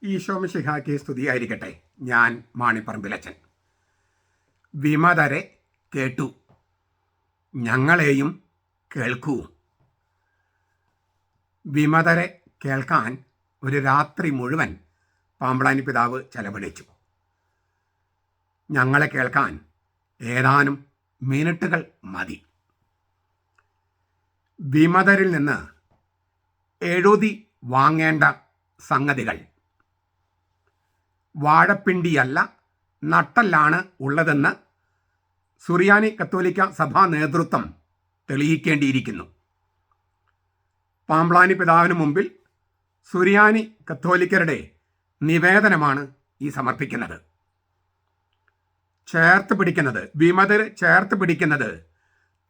ഈശോ മിശിഹായ്ക്ക് സ്തുതിയായിരിക്കട്ടെ. ഞാൻ മാണിപ്പറമ്പിലച്ചൻ. വിമതരെ കേട്ടു, ഞങ്ങളെയും കേൾക്കൂ. വിമതരെ കേൾക്കാൻ ഒരു രാത്രി മുഴുവൻ പാമ്പ്ളാനി പിതാവ് ചെലവഴിച്ചു. ഞങ്ങളെ കേൾക്കാൻ ഏതാനും മിനിറ്റുകൾ മതി. വിമതരിൽ നിന്ന് എഴുതി വാങ്ങേണ്ട സംഗതികൾ വാഴപ്പിണ്ടിയല്ല, നട്ടല്ലാണ് ഉള്ളതെന്ന് സുറിയാനി കത്തോലിക്ക സഭാ നേതൃത്വം തെളിയിക്കേണ്ടിയിരിക്കുന്നു. പാമ്പ്ളാനി പിതാവിന് മുമ്പിൽ സുറിയാനി കത്തോലിക്കരുടെ നിവേദനമാണ് ഈ സമർപ്പിക്കുന്നത്. വിമതർ ചേർത്ത് പിടിക്കുന്നത്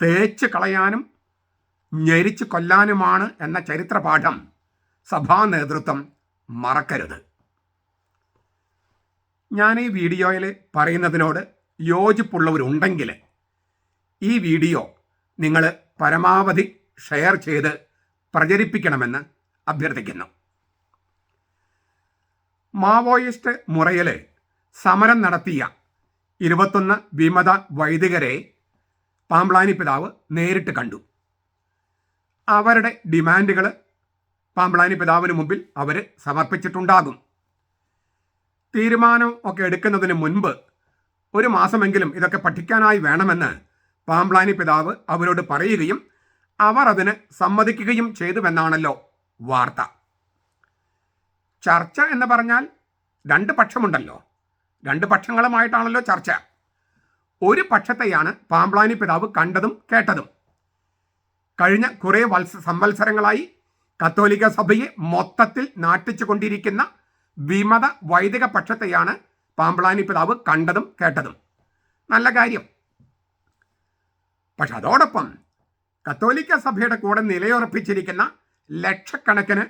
തേച്ച് കളയാനും ഞെരിച്ച് കൊല്ലാനുമാണ് എന്ന ചരിത്രപാഠം സഭാ നേതൃത്വം മറക്കരുത്. ഞാൻ ഈ വീഡിയോയിൽ പറയുന്നതിനോട് യോജിപ്പുള്ളവരുണ്ടെങ്കിൽ ഈ വീഡിയോ നിങ്ങൾ പരമാവധി ഷെയർ ചെയ്ത് പ്രചരിപ്പിക്കണമെന്ന് അഭ്യർത്ഥിക്കുന്നു. മാവോയിസ്റ്റ് മുറയിൽ സമരം നടത്തിയ 21 വിമത വൈദികരെ പാമ്പ്ളാനി പിതാവ് നേരിട്ട് കണ്ടു. അവരുടെ ഡിമാൻഡുകൾ പാമ്പ്ളാനി പിതാവിന് മുമ്പിൽ അവർ സമർപ്പിച്ചിട്ടുണ്ടാകും. തീരുമാനം ഒക്കെ എടുക്കുന്നതിന് മുൻപ് ഒരു മാസമെങ്കിലും ഇതൊക്കെ പഠിക്കാനായി വേണമെന്ന് പാമ്പ്ളാനി പിതാവ് അവരോട് പറയുകയും അവർ അതിന് സമ്മതിക്കുകയും ചെയ്തുവെന്നാണല്ലോ വാർത്ത. ചർച്ച എന്ന് പറഞ്ഞാൽ രണ്ട് പക്ഷമുണ്ടല്ലോ, രണ്ട് പക്ഷങ്ങളുമായിട്ടാണല്ലോ ചർച്ച. ഒരു പക്ഷത്തെയാണ് പാമ്പ്ളാനി പിതാവ് കണ്ടതും കേട്ടതും. കഴിഞ്ഞ കുറേ സംവത്സരങ്ങളായി കത്തോലിക്ക സഭയെ മൊത്തത്തിൽ നാട്ടിച്ചു കൊണ്ടിരിക്കുന്ന വിമത വൈദിക പക്ഷത്തെയാണ് പാമ്പ്ളാനി പിതാവ് കണ്ടതും കേട്ടതും. നല്ല കാര്യം. പക്ഷെ അതോടൊപ്പം കത്തോലിക്ക സഭയുടെ കൂടെ നിലയുറപ്പിച്ചിരിക്കുന്ന ലക്ഷക്കണക്കിന്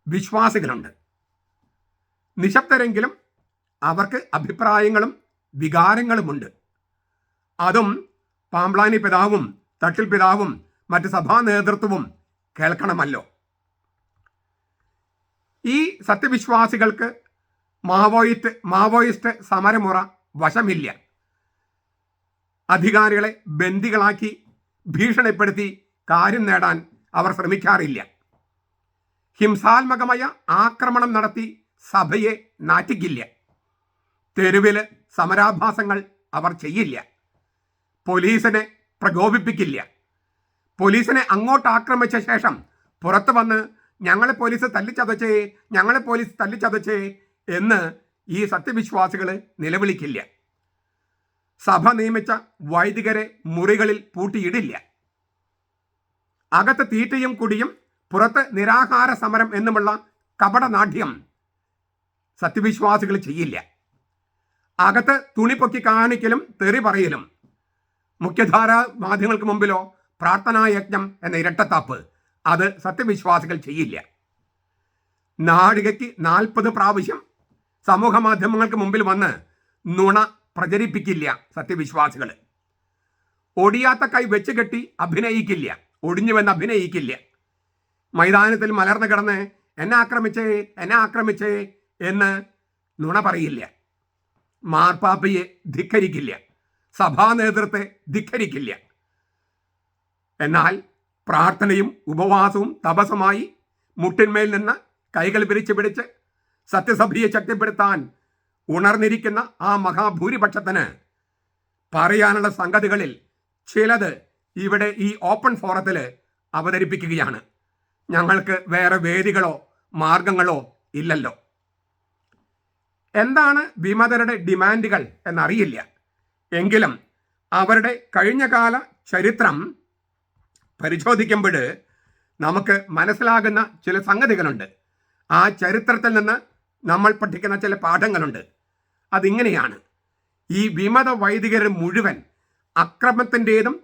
വിശ്വാസികളുണ്ട്. നിശബ്ദരെങ്കിലും അവർക്ക് അഭിപ്രായങ്ങളും വികാരങ്ങളുമുണ്ട്. അതും പാമ്പ്ളാനി പിതാവും തട്ടിൽ പിതാവും മറ്റ് സഭാ നേതൃത്വവും കേൾക്കണമല്ലോ. ഈ സത്യവിശ്വാസികൾക്ക് മാവോയിസ്റ്റ് സമരമുറ വശമില്ല. അധികാരികളെ ബന്ദികളാക്കി ഭീഷണിപ്പെടുത്തി കാര്യം നേടാൻ അവർ ശ്രമിക്കാറില്ല. ഹിംസാത്മകമായ ആക്രമണം നടത്തി സഭയെ നാറ്റിക്കില്ല. തെരുവിൽ സമരാഭാസങ്ങൾ അവർ ചെയ്യില്ല. പോലീസിനെ പ്രകോപിപ്പിക്കില്ല. പോലീസിനെ അങ്ങോട്ട് ആക്രമിച്ച ശേഷം പുറത്തു വന്ന് ഞങ്ങളെ പോലീസ് തല്ലിച്ചതച്ചേ എന്ന് ഈ സത്യവിശ്വാസികൾ നിലവിളിക്കില്ല. സഭ നിയമിച്ച വൈദികരെ മുറികളിൽ പൂട്ടിയിടില്ല. അകത്ത് തീറ്റയും കുടിയും പുറത്ത് നിരാഹാര സമരം എന്നുമുള്ള കപടനാട്യം സത്യവിശ്വാസികൾ ചെയ്യില്ല. അകത്ത് തുണി പൊക്കി കാണിക്കലും തെറി പറയലും, മുഖ്യധാരാ മാധ്യമങ്ങൾക്ക് മുമ്പിലോ പ്രാർത്ഥനായജ്ഞം എന്ന ഇരട്ടത്താപ്പ്, അത് സത്യവിശ്വാസികൾ ചെയ്യില്ല. നാഴികയ്ക്ക് 40 പ്രാവശ്യം സമൂഹ മാധ്യമങ്ങൾക്ക് മുമ്പിൽ വന്ന് നുണ പ്രചരിപ്പിക്കില്ല സത്യവിശ്വാസികൾ. ഒടിയാത്ത കൈ വെച്ച് കെട്ടി അഭിനയിക്കില്ല, ഒടിഞ്ഞുവെന്ന് അഭിനയിക്കില്ല. മൈതാനത്തിൽ മലർന്നു കിടന്ന് എന്നെ ആക്രമിച്ചേ എന്ന് നുണ പറയില്ല. മാർപ്പാപ്പയെ ധിക്കരിക്കില്ല, സഭാ നേതൃത്വത്തെ ധിക്കരിക്കില്ല. എന്നാൽ പ്രാർത്ഥനയും ഉപവാസവും തപസ്സുമായി മുട്ടിന്മേൽ നിന്ന് കൈകൾ പിടിച്ച് സത്യസഭയെ ശക്തിപ്പെടുത്താൻ ഉണർന്നിരിക്കുന്ന ആ മഹാഭൂരിപക്ഷത്തിന് പറയാനുള്ള സംഗതികളിൽ ചിലത് ഇവിടെ ഈ ഓപ്പൺ ഫോറത്തിൽ അവതരിപ്പിക്കുകയാണ്. ഞങ്ങൾക്ക് വേറെ വേദികളോ മാർഗങ്ങളോ ഇല്ലല്ലോ. എന്താണ് വിമതരുടെ ഡിമാൻഡുകൾ എന്നറിയില്ല. എങ്കിലും അവരുടെ കഴിഞ്ഞകാല ചരിത്രം പരിശോധിക്കുമ്പോൾ നമുക്ക് മനസ്സിലാകുന്ന ചില സംഗതികളുണ്ട്. ആ ചരിത്രത്തിൽ നിന്ന് നമ്മൾ പഠിക്കുന്ന ചില പാഠങ്ങളുണ്ട്. അതിങ്ങനെയാണ്: ഈ വിമത വൈദികർ മുഴുവൻ അക്രമത്തിൻ്റെതും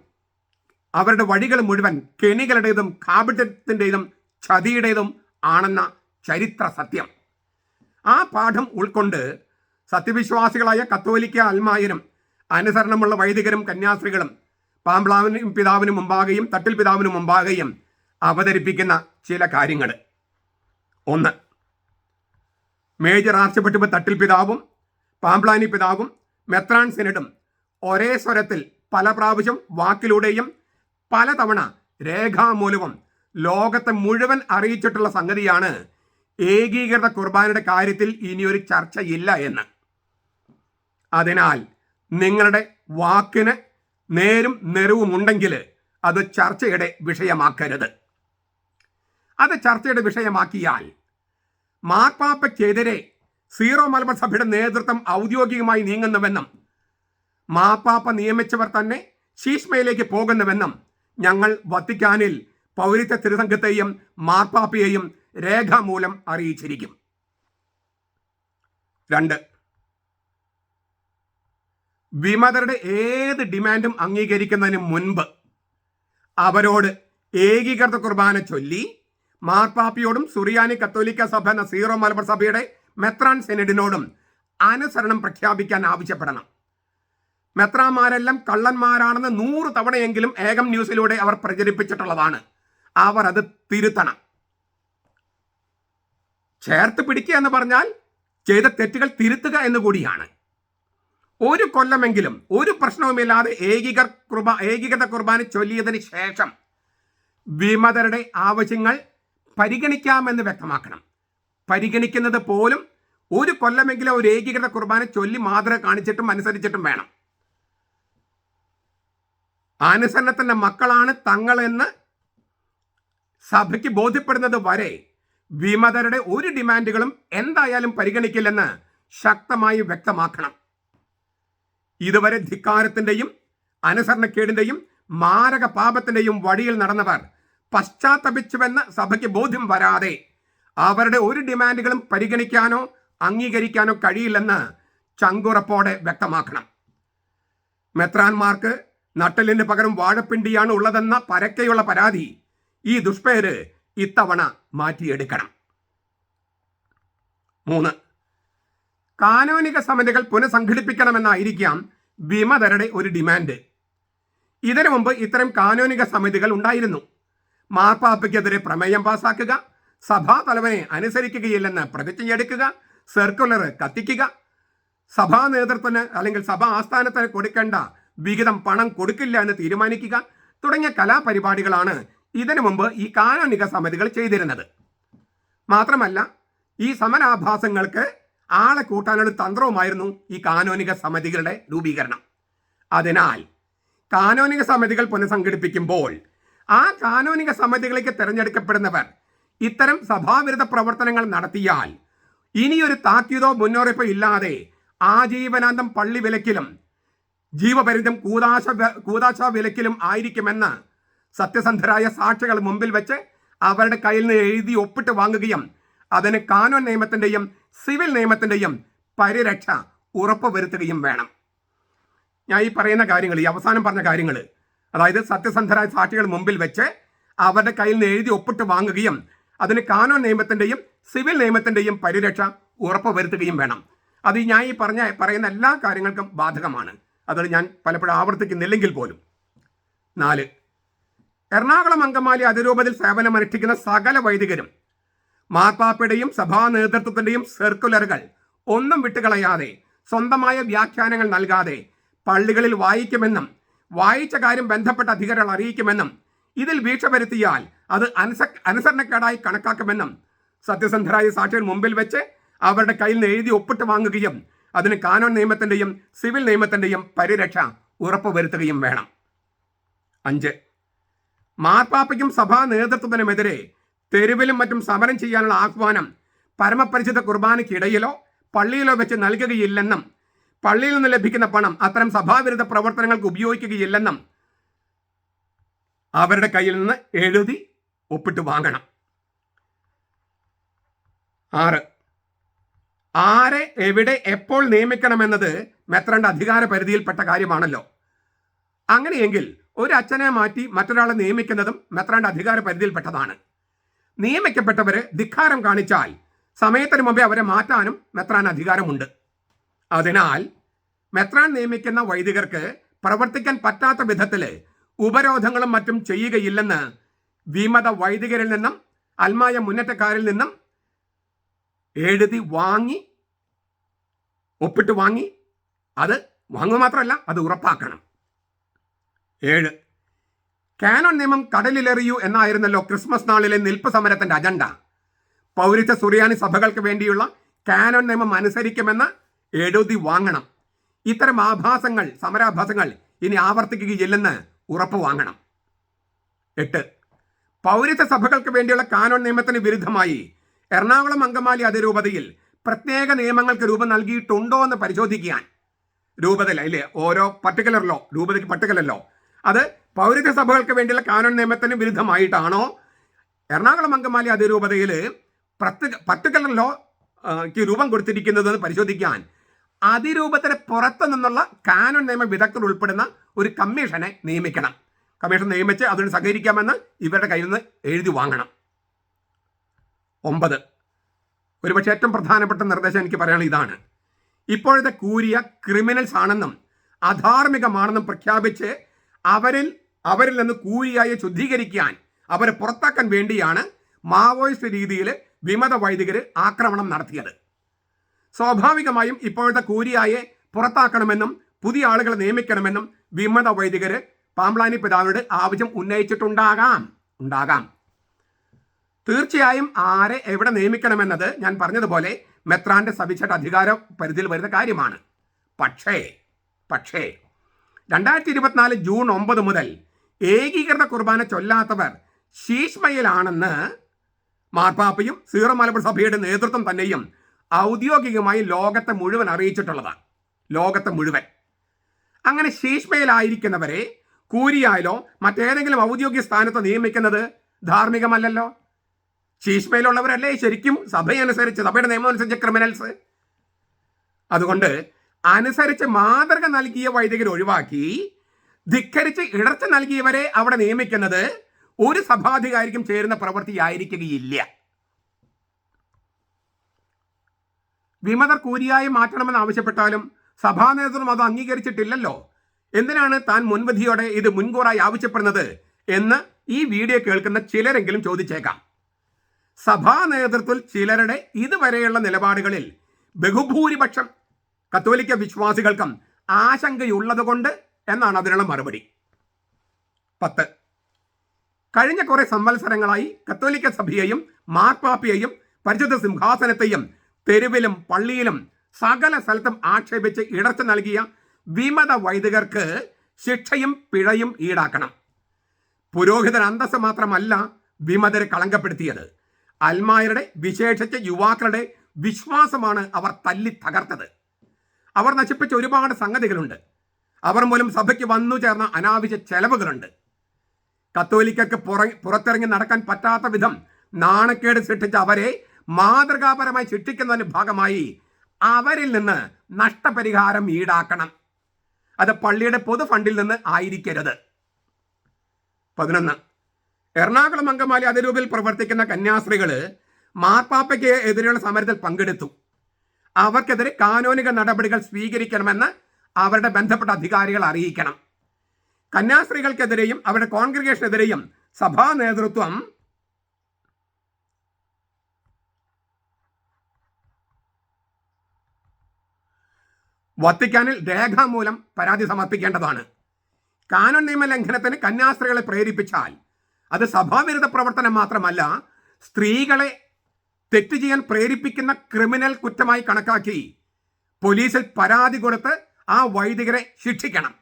അവരുടെ വഴികൾ മുഴുവൻ കെണികളുടേതും കാപട്യത്തിൻ്റെതും ചതിയുടേതും ആണെന്ന ചരിത്ര സത്യം. ആ പാഠം ഉൾക്കൊണ്ട് സത്യവിശ്വാസികളായ കത്തോലിക്ക അൽമായരും അനുസരണമുള്ള വൈദികരും കന്യാസ്ത്രീകളും പാമ്പ്ളാനി പിതാവിന് മുമ്പാകെയും തട്ടിൽ പിതാവിന് മുമ്പാകെയും അവതരിപ്പിക്കുന്ന ചില കാര്യങ്ങൾ. 1. മേജർ ആർച്ച് ബിഷപ്പ് തട്ടിൽ പിതാവും പാംപ്ലാനി പിതാവും മെത്രാൻ സിനഡും ഒരേ സ്വരത്തിൽ പല പ്രാവശ്യം വാക്കിലൂടെയും പലതവണ രേഖാമൂലവും ലോകത്തെ മുഴുവൻ അറിയിച്ചിട്ടുള്ള സംഗതിയാണ് ഏകീകൃത കുർബാനയുടെ കാര്യത്തിൽ ഇനിയൊരു ചർച്ചയില്ല എന്ന്. അതിനാൽ നിങ്ങളുടെ വാക്കിന് നേരും നെറിവുമുണ്ടെങ്കിൽ അത് ചർച്ചയുടെ വിഷയമാക്കരുത്. അത് ചർച്ചയുടെ വിഷയമാക്കിയാൽ മാർപ്പാപ്പയ്ക്കെതിരെ സീറോ മലബാർ സഭയുടെ നേതൃത്വം ഔദ്യോഗികമായി നീങ്ങുന്നുവെന്നും മാർപ്പാപ്പ നിയമിച്ചവർ തന്നെ ശീഷ്മയിലേക്ക് പോകുന്നുവെന്നും ഞങ്ങൾ വത്തിക്കാനിൽ പൗരത്വ തിരുസംഘത്തെയും മാർപ്പാപ്പയെയും രേഖാമൂലം അറിയിച്ചിരിക്കും. 2. വിമതരുടെ ഏത് ഡിമാൻഡും അംഗീകരിക്കുന്നതിന് മുൻപ് അവരോട് ഏകീകൃത കുർബാന ചൊല്ലി മാർപ്പാപ്പയോടും സുറിയാനി കത്തോലിക്ക സഭ എന്ന സീറോ മലബാർ സഭയുടെ മെത്രാൻ സിനഡിനോടും അനുസരണം പ്രഖ്യാപിക്കാൻ ആവശ്യപ്പെടണം. മെത്രാന്മാരെല്ലാം കള്ളന്മാരാണെന്ന് 100 തവണയെങ്കിലും ഏകം ന്യൂസിലൂടെ അവർ പ്രചരിപ്പിച്ചിട്ടുള്ളതാണ്. അവർ അത് തിരുത്തണം. ചേർത്ത് പിടിക്കുക എന്ന് പറഞ്ഞാൽ ചെയ്ത തെറ്റുകൾ തിരുത്തുക എന്നുകൂടിയാണ്. ഒരു കൊല്ലമെങ്കിലും ഒരു പ്രശ്നവുമില്ലാതെ ഏകീകൃത കുർബാന ചൊല്ലിയതിന് ശേഷം വിമതരുടെ ആവശ്യങ്ങൾ പരിഗണിക്കാമെന്ന് വ്യക്തമാക്കണം. പരിഗണിക്കുന്നത് പോലും ഒരു കൊല്ലമെങ്കിലും ഒരു ഏകീകൃത കുർബാന ചൊല്ലി മാതൃക കാണിച്ചിട്ടും അനുസരിച്ചിട്ടും വേണം. അനുസരണത്തിന്റെ മക്കളാണ് തങ്ങളെന്ന് സഭയ്ക്ക് ബോധ്യപ്പെടുന്നത് വരെ വിമതരുടെ ഒരു ഡിമാൻഡുകളും എന്തായാലും പരിഗണിക്കില്ലെന്ന് ശക്തമായി വ്യക്തമാക്കണം. ഇതുവരെ ധിക്കാരത്തിന്റെയും അനുസരണക്കേടിന്റെയും മാരക പാപത്തിന്റെയും വഴിയിൽ നടന്നവർ പശ്ചാത്തപിച്ചുവെന്ന് സഭയ്ക്ക് ബോധ്യം വരാതെ അവരുടെ ഒരു ഡിമാൻഡുകളും പരിഗണിക്കാനോ അംഗീകരിക്കാനോ കഴിയില്ലെന്ന് ചങ്കുറപ്പോടെ വ്യക്തമാക്കണം. മെത്രാന്മാർക്ക് നട്ടലിന് പകരം വാഴപ്പിണ്ടിയാണ് ഉള്ളതെന്ന പരക്കെയുള്ള പരാതി ഈ ദുഷ്പേര് ഇത്തവണ മാറ്റിയെടുക്കണം. 3. കാനോനിക സമിതികൾ പുനഃസംഘടിപ്പിക്കണമെന്നായിരിക്കാം വിമതരുടെ ഒരു ഡിമാൻഡ്. ഇതിനു മുമ്പ് ഇത്തരം കാനോനിക സമിതികൾ ഉണ്ടായിരുന്നു. മാർപ്പാപ്പയ്ക്കെതിരെ പ്രമേയം പാസാക്കുക, സഭാ തലവനെ അനുസരിക്കുകയില്ലെന്ന് പ്രതിജ്ഞയെടുക്കുക, സർക്കുലർ കത്തിക്കുക, സഭാ നേതൃത്വത്തിന് അല്ലെങ്കിൽ സഭാ ആസ്ഥാനത്തിന് കൊടുക്കേണ്ട വിഹിതം പണം കൊടുക്കില്ല എന്ന് തീരുമാനിക്കുക തുടങ്ങിയ കലാപരിപാടികളാണ് ഇതിനു മുമ്പ് ഈ കാനോനിക സമിതികൾ ചെയ്തിരുന്നത്. മാത്രമല്ല ഈ സമരാഭാസങ്ങൾക്ക് ആളെ കൂട്ടാനുള്ള തന്ത്രവുമായിരുന്നു ഈ കാനോനിക സമിതികളുടെ രൂപീകരണം. അതിനാൽ കാനോനിക സമിതികൾ പുനഃസംഘടിപ്പിക്കുമ്പോൾ ആ കാനോനിക സമിതികളിലേക്ക് തിരഞ്ഞെടുക്കപ്പെടുന്നവർ ഇത്തരം സഭാവിരുദ്ധ പ്രവർത്തനങ്ങൾ നടത്തിയാൽ ഇനിയൊരു താക്കീതോ മുന്നറിയിപ്പോ ഇല്ലാതെ ആജീവനാന്തം പള്ളി വിലക്കിലും ജീവപര്യന്തം കൂതാശ വിലക്കിലും ആയിരിക്കുമെന്ന് സത്യസന്ധരായ സാക്ഷികൾ മുമ്പിൽ വെച്ച് അവരുടെ കയ്യിൽ നിന്ന് എഴുതി ഒപ്പിട്ട് വാങ്ങുകയും അതിന് കാനോൻ നിയമത്തിന്റെയും സിവിൽ നിയമത്തിന്റെയും പരിരക്ഷ ഉറപ്പുവരുത്തുകയും വേണം. ഞാൻ ഈ പറയുന്ന കാര്യങ്ങൾ, ഈ അവസാനം പറഞ്ഞ കാര്യങ്ങൾ, അതായത് സത്യസന്ധരായ സാക്ഷികൾ മുമ്പിൽ വെച്ച് അവരുടെ കയ്യിൽ നിന്ന് എഴുതി ഒപ്പിട്ട് വാങ്ങുകയും അതിന് കാനോൻ നിയമത്തിന്റെയും സിവിൽ നിയമത്തിന്റെയും പരിരക്ഷ ഉറപ്പുവരുത്തുകയും വേണം. അത് ഞാൻ ഈ പറയുന്ന എല്ലാ കാര്യങ്ങൾക്കും ബാധകമാണ്. അത് ഞാൻ പലപ്പോഴും ആവർത്തിക്കുന്നില്ലെങ്കിൽ പോലും. 4. എറണാകുളം അങ്കമാലി അതിരൂപതയിൽ സേവനമനുഷ്ഠിക്കുന്ന സകല വൈദികരും മാർപ്പാപ്പയുടെയും സഭാ നേതൃത്വത്തിന്റെയും സർക്കുലറുകൾ ഒന്നും വിട്ടുകളയാതെ സ്വന്തമായ വ്യാഖ്യാനങ്ങൾ നൽകാതെ പള്ളികളിൽ വായിക്കുമെന്നും വായിച്ച കാര്യം ബന്ധപ്പെട്ട അധികാരികൾ അറിയിക്കുമെന്നും ഇതിൽ വീഴ്ച വരുത്തിയാൽ അത് അനുസരണക്കേടായി കണക്കാക്കുമെന്നും സത്യസന്ധരായ സാക്ഷികൾ മുമ്പിൽ വെച്ച് അവരുടെ കയ്യിൽ നിന്ന് എഴുതി ഒപ്പിട്ട് വാങ്ങുകയും അതിന് കാനോൻ നിയമത്തിന്റെയും സിവിൽ നിയമത്തിന്റെയും പരിരക്ഷ ഉറപ്പുവരുത്തുകയും വേണം. 5. മാർപ്പാപ്പയ്ക്കും സഭാ നേതൃത്വത്തിനുമെതിരെ തെരുവിലും മറ്റും സമരം ചെയ്യാനുള്ള ആഹ്വാനം പരമപരിചിത കുർബാനയ്ക്കിടയിലോ പള്ളിയിലോ വെച്ച് നൽകുകയില്ലെന്നും പള്ളിയിൽ നിന്ന് ലഭിക്കുന്ന പണം അത്തരം സഭാവിരുദ്ധ പ്രവർത്തനങ്ങൾക്ക് ഉപയോഗിക്കുകയില്ലെന്നും അവരുടെ കയ്യിൽ നിന്ന് എഴുതി ഒപ്പിട്ട് വാങ്ങണം. 6. ആരെ എവിടെ എപ്പോൾ നിയമിക്കണമെന്നത് മെത്രാന്റെ അധികാര പരിധിയിൽപ്പെട്ട കാര്യമാണല്ലോ. അങ്ങനെയെങ്കിൽ ഒരു അച്ഛനെ മാറ്റി മറ്റൊരാളെ നിയമിക്കുന്നതും മെത്രാന്റെ അധികാര പരിധിയിൽപ്പെട്ടതാണ്. നിയമിക്കപ്പെട്ടവര് ധിക്കാരം കാണിച്ചാൽ സമയത്തിന് മുമ്പേ അവരെ മാറ്റാനും മെത്രാൻ അധികാരമുണ്ട്. അതിനാൽ മെത്രാൻ നിയമിക്കുന്ന വൈദികർക്ക് പ്രവർത്തിക്കാൻ പറ്റാത്ത വിധത്തില് ഉപരോധങ്ങളും മറ്റും ചെയ്യുകയില്ലെന്ന് വിമത വൈദികരിൽ നിന്നും അൽമായ മുന്നേറ്റക്കാരിൽ നിന്നും എഴുതി വാങ്ങി, ഒപ്പിട്ട് വാങ്ങി, അത് വാങ്ങുക മാത്രമല്ല അത് ഉറപ്പാക്കണം. 7. കാനോൻ നിയമം കടലിലെറിയൂ എന്നായിരുന്നല്ലോ ക്രിസ്മസ് നാളിലെ നിൽപ്പ് സമരത്തിന്റെ അജണ്ട. പൗരത്വ സുറിയാനി സഭകൾക്ക് വേണ്ടിയുള്ള കാനോൻ നിയമം അനുസരിക്കുമെന്ന് എഴുതി വാങ്ങണം. ഇത്തരം സമരാഭാസങ്ങൾ ഇനി ആവർത്തിക്കുകയില്ലെന്ന് ഉറപ്പ് വാങ്ങണം. 8. പൗരത്വ സഭകൾക്ക് വേണ്ടിയുള്ള കാനോൻ നിയമത്തിന് വിരുദ്ധമായി എറണാകുളം അങ്കമാലി അതിരൂപതയിൽ പ്രത്യേക നിയമങ്ങൾക്ക് രൂപം നൽകിയിട്ടുണ്ടോ എന്ന് പരിശോധിക്കാൻ. രൂപതയില്ല, ഇല്ലേ, ഓരോ പർട്ടിക്കുലർ ലോ, രൂപതയ്ക്ക് പർട്ടിക്കുലർ ലോ, അത് പൗരത്വ സഭകൾക്ക് വേണ്ടിയുള്ള കാനോൻ നിയമത്തിന് വിരുദ്ധമായിട്ടാണോ എറണാകുളം അങ്കമാലി അതിരൂപതയിൽ പർട്ടിക്കുലർ ലോക്ക് രൂപം കൊടുത്തിരിക്കുന്നതെന്ന് പരിശോധിക്കാൻ അതിരൂപത്തിന് പുറത്തു നിന്നുള്ള കാനോൻ നിയമ വിദഗ്ധർ ഉൾപ്പെടുന്ന ഒരു കമ്മീഷനെ നിയമിക്കണം. കമ്മീഷൻ നിയമിച്ച് അതിന് സഹകരിക്കാമെന്ന് ഇവരുടെ കയ്യിൽ നിന്ന് എഴുതി വാങ്ങണം. 9. ഒരുപക്ഷെ ഏറ്റവും പ്രധാനപ്പെട്ട നിർദ്ദേശം എനിക്ക് പറയാനുള്ള ഇതാണ്. ഇപ്പോഴത്തെ കൂരിയ ക്രിമിനൽസ് ആണെന്നും അധാർമികമാണെന്നും പ്രഖ്യാപിച്ച് അവരിൽ നിന്ന് കൂരിയായി ശുദ്ധീകരിക്കാൻ, അവരെ പുറത്താക്കാൻ വേണ്ടിയാണ് മാവോയിസ്റ്റ് രീതിയിൽ വിമത വൈദികർ ആക്രമണം നടത്തിയത്. സ്വാഭാവികമായും ഇപ്പോഴത്തെ കൂരിയായെ പുറത്താക്കണമെന്നും പുതിയ ആളുകളെ നിയമിക്കണമെന്നും വിമത വൈദികർ പാമ്പ്ലാനി പിതാവിനോട് ആവശ്യം ഉണ്ടാകാം. തീർച്ചയായും ആരെ എവിടെ നിയമിക്കണമെന്നത് ഞാൻ പറഞ്ഞതുപോലെ മെത്രാന്റെ സവിശേഷ അധികാര പരിധിയിൽ വരുന്ന കാര്യമാണ്. പക്ഷേ 2024 ജൂൺ 9 മുതൽ ഏകീകൃത കുർബാന ചൊല്ലാത്തവർ ശീഷ്മയിലാണെന്ന് മാർപ്പാപ്പയും സീറോ മലബാർ സഭയുടെ നേതൃത്വം തന്നെയും ഔദ്യോഗികമായി ലോകത്തെ മുഴുവൻ അറിയിച്ചിട്ടുള്ളതാണ്. ലോകത്തെ മുഴുവൻ. അങ്ങനെ ശീഷ്മയിലായിരിക്കുന്നവരെ കൂരിയായാലോ മറ്റേതെങ്കിലും ഔദ്യോഗിക സ്ഥാനത്ത് നിയമിക്കുന്നത് ധാർമ്മികമല്ലല്ലോ. ശീഷ്മയിലുള്ളവരല്ലേ ശരിക്കും സഭയുടെ നിയമം അനുസരിച്ച് ക്രിമിനൽസ്. അതുകൊണ്ട് അനുസരിച്ച് മാതൃക നൽകിയ വൈദികർ ഒഴിവാക്കി ധിക്കരിച്ച് ഇടർച്ച നൽകിയവരെ അവിടെ നിയമിക്കുന്നത് ഒരു സഭാധികാരിക്കും ചേരുന്ന പ്രവൃത്തിയായിരിക്കുകയില്ല. വിമതർ കൂരിയായി മാറ്റണമെന്ന് ആവശ്യപ്പെട്ടാലും സഭാ നേതൃത്വം അത് അംഗീകരിച്ചിട്ടില്ലല്ലോ. എന്തിനാണ് താൻ മുൻവിധിയോടെ ഇത് മുൻകൂറായി ആവശ്യപ്പെടുന്നത് എന്ന് ഈ വീഡിയോ കേൾക്കുന്ന ചിലരെങ്കിലും ചോദിച്ചേക്കാം. സഭാ നേതൃത്വത്തിൽ ചിലരുടെ ഇതുവരെയുള്ള നിലപാടുകളിൽ ബഹുഭൂരിപക്ഷം കത്തോലിക്ക വിശ്വാസികൾക്കും ആശങ്കയുള്ളതുകൊണ്ട് എന്നാണ് അതിനുള്ള മറുപടി. 10. കഴിഞ്ഞ കുറെ സംവത്സരങ്ങളായി കത്തോലിക്ക സഭയെയും മാർപ്പാപ്പയെയും പരിശുദ്ധ സിംഹാസനത്തെയും തെരുവിലും പള്ളിയിലും സകല സ്ഥലത്തും ആക്ഷേപിച്ച് ഇടർച്ച നൽകിയ വിമത വൈദികർക്ക് ശിക്ഷയും പിഴയും ഈടാക്കണം. പുരോഹിതൻ അന്തസ്സ് മാത്രമല്ല വിമതരെ കളങ്കപ്പെടുത്തിയത്. അൽമായരുടെ, വിശേഷിച്ച് യുവാക്കളുടെ വിശ്വാസമാണ് അവർ തല്ലി തകർത്തത്. അവർ നശിപ്പിച്ച ഒരുപാട് സംഗതികളുണ്ട്. അവർ മൂലം സഭയ്ക്ക് വന്നു ചേർന്ന അനാവശ്യ ചെലവുകളുണ്ട്. കത്തോലിക്കർക്ക് പുറത്തിറങ്ങി നടക്കാൻ പറ്റാത്ത വിധം നാണക്കേട് സൃഷ്ടിച്ച അവരെ മാതൃകാപരമായി ശിക്ഷിക്കുന്നതിന് ഭാഗമായി അവരിൽ നിന്ന് നഷ്ടപരിഹാരം ഈടാക്കണം. അത് പള്ളിയുടെ പൊതു ഫണ്ടിൽ നിന്ന് ആയിരിക്കരുത്. 11. എറണാകുളം അങ്കമാലി അതിരൂപയിൽ പ്രവർത്തിക്കുന്ന കന്യാസ്ത്രീകൾ മാർപ്പാപ്പയ്ക്ക് എതിരെയുള്ള സമരത്തിൽ പങ്കെടുത്തു. അവർക്കെതിരെ കാനോനിക നടപടികൾ സ്വീകരിക്കണമെന്ന് അവരുടെ ബന്ധപ്പെട്ട അധികാരികൾ അറിയിക്കണം. കന്യാസ്ത്രീകൾക്കെതിരെയും അവരുടെ കോൺഗ്രിഗേഷനെതിരെയും സഭാ നേതൃത്വം വത്തിക്കാനിൽ രേഖാമൂലം പരാതി സമർപ്പിക്കേണ്ടതാണ്. കാനോൻ നിയമ ലംഘനത്തിന് കന്യാസ്ത്രീകളെ പ്രേരിപ്പിച്ചാൽ അത് സഭാവിരുദ്ധ പ്രവർത്തനം മാത്രമല്ല, സ്ത്രീകളെ തെറ്റ് ചെയ്യാൻ പ്രേരിപ്പിക്കുന്ന ക്രിമിനൽ കുറ്റമായി കണക്കാക്കി പോലീസിൽ പരാതി കൊടുത്ത് ആ വൈദികരെ ശിക്ഷിക്കണം.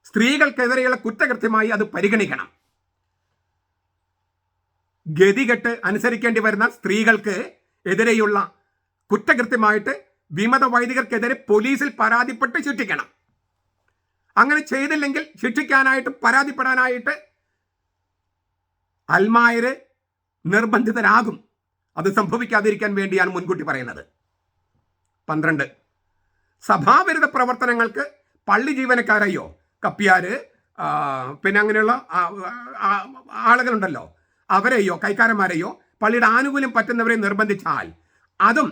സ്ത്രീകൾക്കെതിരെയുള്ള കുറ്റകൃത്യമായി അത് പരിഗണിക്കണം. ഗതികെട്ട് അനുസരിക്കേണ്ടി വരുന്ന സ്ത്രീകൾക്ക് എതിരെയുള്ള കുറ്റകൃത്യമായിട്ട് വിമത വൈദികർക്കെതിരെ പോലീസിൽ പരാതിപ്പെട്ട് ശിക്ഷിക്കണം. അങ്ങനെ ചെയ്തില്ലെങ്കിൽ ശിക്ഷിക്കാനായിട്ട് പരാതിപ്പെടാനായിട്ട് അൽമായര് നിർബന്ധിതരാകും. അത് സംഭവിക്കാതിരിക്കാൻ വേണ്ടിയാണ് മുൻകൂട്ടി പറയുന്നത്. 12. സഭാവിരുദ്ധ പ്രവർത്തനങ്ങൾക്ക് പള്ളി ജീവനക്കാരെയോ കപ്പിയാര് പിന്നെ അങ്ങനെയുള്ള ആളുകളുണ്ടല്ലോ അവരെയോ കൈക്കാരന്മാരെയോ പള്ളിയുടെ ആനുകൂല്യം പറ്റുന്നവരെ നിർബന്ധിച്ചാൽ അതും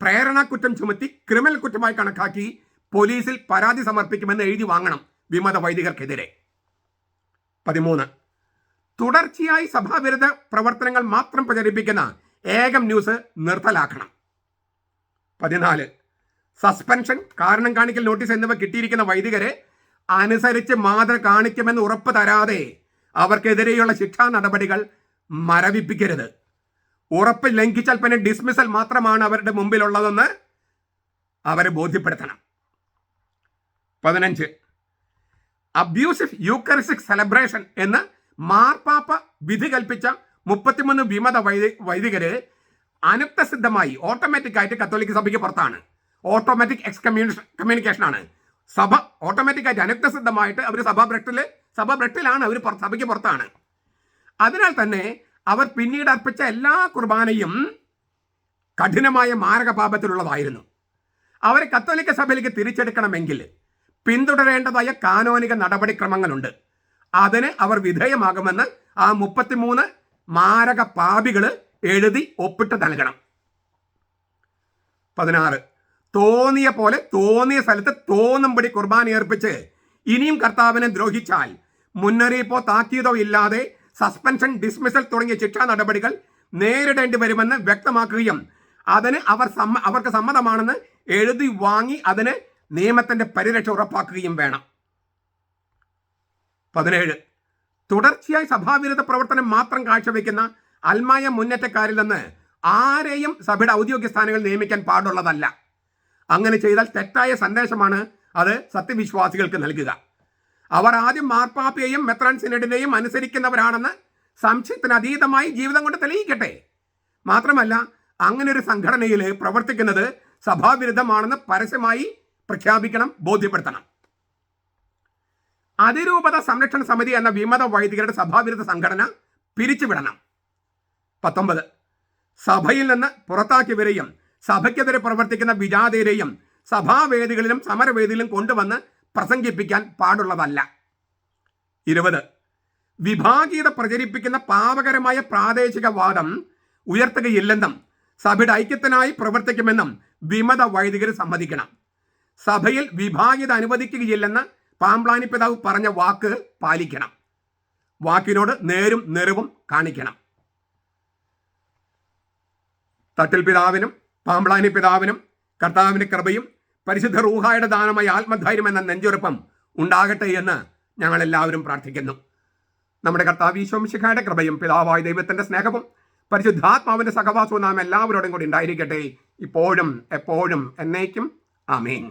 പ്രേരണാക്കുറ്റം ചുമത്തി ക്രിമിനൽ കുറ്റമായി കണക്കാക്കി പോലീസിൽ പരാതി സമർപ്പിക്കുമെന്ന് എഴുതി വാങ്ങണം വിമത വൈദികർക്കെതിരെ. 13. തുടർച്ചയായി സഭാവിരുദ്ധ പ്രവർത്തനങ്ങൾ മാത്രം പ്രചരിപ്പിക്കുന്ന ഏകം ന്യൂസ് നിർത്തലാക്കണം. 14 സസ്പെൻഷൻ, കാരണം കാണിക്കൽ നോട്ടീസ് എന്നിവ കിട്ടിയിരിക്കുന്ന വൈദികരെ അനുസരിച്ച് മാതൃ കാണിക്കുമെന്ന് ഉറപ്പ് തരാതെ അവർക്കെതിരെയുള്ള ശിക്ഷാ നടപടികൾ മരവിപ്പിക്കരുത്. ഉറപ്പ് ലംഘിച്ചാൽ പിന്നെ ഡിസ്മിസൽ മാത്രമാണ് അവരുടെ മുമ്പിലുള്ളതെന്ന് അവരെ ബോധ്യപ്പെടുത്തണം. 15 അബ്യൂസിവ് യൂക്കറിസ്റ്റിക് സെലിബ്രേഷൻ എന്ന് മാർപ്പാപ്പ വിധി കൽപ്പിച്ച 33 വിമത വൈദികര് അനുക്തസിദ്ധമായി ഓട്ടോമാറ്റിക്കായിട്ട് കത്തോലിക്ക സഭയ്ക്ക് പുറത്താണ്. ഓട്ടോമാറ്റിക് കമ്മ്യൂണിക്കേഷൻ ആണ്. സഭ ഓട്ടോമാറ്റിക്കായിട്ട് അനുക്തസിദ്ധമായിട്ട് അവർ സഭ ബ്രട്ടിലാണ്, അവർ സഭയ്ക്ക് പുറത്താണ്. അതിനാൽ തന്നെ അവർ പിന്നീട് അർപ്പിച്ച എല്ലാ കുർബാനയും കഠിനമായ മാരകപാപത്തിലുള്ളതായിരുന്നു. അവരെ കത്തോലിക്ക സഭയിലേക്ക് തിരിച്ചെടുക്കണമെങ്കിൽ പിന്തുടരേണ്ടതായ കാനോനിക നടപടിക്രമങ്ങളുണ്ട്. അതിന് അവർ വിധേയമാകുമെന്ന് ആ 33 മാരക പാപികൾ എഴുതി ഒപ്പിട്ട് നൽകണം. 16 തോന്നിയ പോലെ തോന്നിയ സ്ഥലത്ത് തോന്നുംപടി കുർബാന ഏർപ്പിച്ച് ഇനിയും കർത്താവിനെ ദ്രോഹിച്ചാൽ മുന്നറിയിപ്പോ താക്കീതോ ഇല്ലാതെ സസ്പെൻഷൻ, ഡിസ്മിസൽ തുടങ്ങിയ ശിക്ഷാ നടപടികൾ നേരിടേണ്ടി വരുമെന്ന് വ്യക്തമാക്കുകയും അതിന് അവർക്ക് സമ്മതമാണെന്ന് എഴുതി വാങ്ങി അതിന് നിയമത്തിന്റെ പരിരക്ഷ ഉറപ്പാക്കുകയും വേണം. 17 തുടർച്ചയായി സഭാവിരുദ്ധ പ്രവർത്തനം മാത്രം കാഴ്ചവെക്കുന്ന അൽമായ മുന്നേറ്റക്കാരിൽ നിന്ന് ആരെയും സഭയുടെ ഔദ്യോഗിക സ്ഥാനങ്ങൾ നിയമിക്കാൻ പാടുള്ളതല്ല. അങ്ങനെ ചെയ്താൽ തെറ്റായ സന്ദേശമാണ് അത് സത്യവിശ്വാസികൾക്ക് നൽകുക. അവർ ആദ്യം മാർപ്പാപ്പയെയും മെത്രാൻ സിനഡിനെയും അനുസരിക്കുന്നവരാണെന്ന് സംശയത്തിന് അതീതമായി ജീവിതം കൊണ്ട് തെളിയിക്കട്ടെ. മാത്രമല്ല അങ്ങനെ ഒരു സംഘടനയിൽ പ്രവർത്തിക്കുന്നത് സഭാവിരുദ്ധമാണെന്ന് പരസ്യമായി പ്രഖ്യാപിക്കണം, ബോധ്യപ്പെടുത്തണം. അതിരൂപത സംരക്ഷണ സമിതി എന്ന വിമത വൈദികരുടെ സഭാവിരുദ്ധ സംഘടന പിരിച്ചുവിടണം. 19 സഭയിൽ നിന്ന് പുറത്താക്കിയവരെയും സഭയ്ക്കെതിരെ പ്രവർത്തിക്കുന്ന വിജാതീയരെയും സഭാവേദികളിലും സമരവേദികളിലും കൊണ്ടുവന്ന് പ്രസംഗിപ്പിക്കാൻ പാടുള്ളതല്ല. 20 വിഭാഗീയത പ്രചരിപ്പിക്കുന്ന പാപകരമായ പ്രാദേശികവാദം ഉയർത്തുകയില്ലെന്നും സഭയുടെ ഐക്യത്തിനായി പ്രവർത്തിക്കുമെന്നും വിമത വൈദികർ സമ്മതിക്കണം. സഭയിൽ വിഭാഗീയത അനുവദിക്കുകയില്ലെന്ന് പാമ്പ്ലാനി പിതാവ് പറഞ്ഞ വാക്ക് പാലിക്കണം. വാക്കിനോട് നേരും നിറവും കാണിക്കണം. തട്ടിൽ പിതാവിനും പാമ്പ്ലാനി പിതാവിനും കർത്താവിന്റെ കൃപയും പരിശുദ്ധ റൂഹായുടെ ദാനമായ ആത്മധൈര്യം എന്ന നെഞ്ചുറപ്പം ഉണ്ടാകട്ടെ എന്ന് ഞങ്ങൾ എല്ലാവരും പ്രാർത്ഥിക്കുന്നു. നമ്മുടെ കർത്താവ് ഈശോ മിശിഹായുടെ കൃപയും പിതാവായ ദൈവത്തിന്റെ സ്നേഹവും പരിശുദ്ധാത്മാവിന്റെ സഹവാസവും നാം എല്ലാവരോടും കൂടി ഉണ്ടായിരിക്കട്ടെ, ഇപ്പോഴും എപ്പോഴും എന്നേക്കും. ആമേൻ.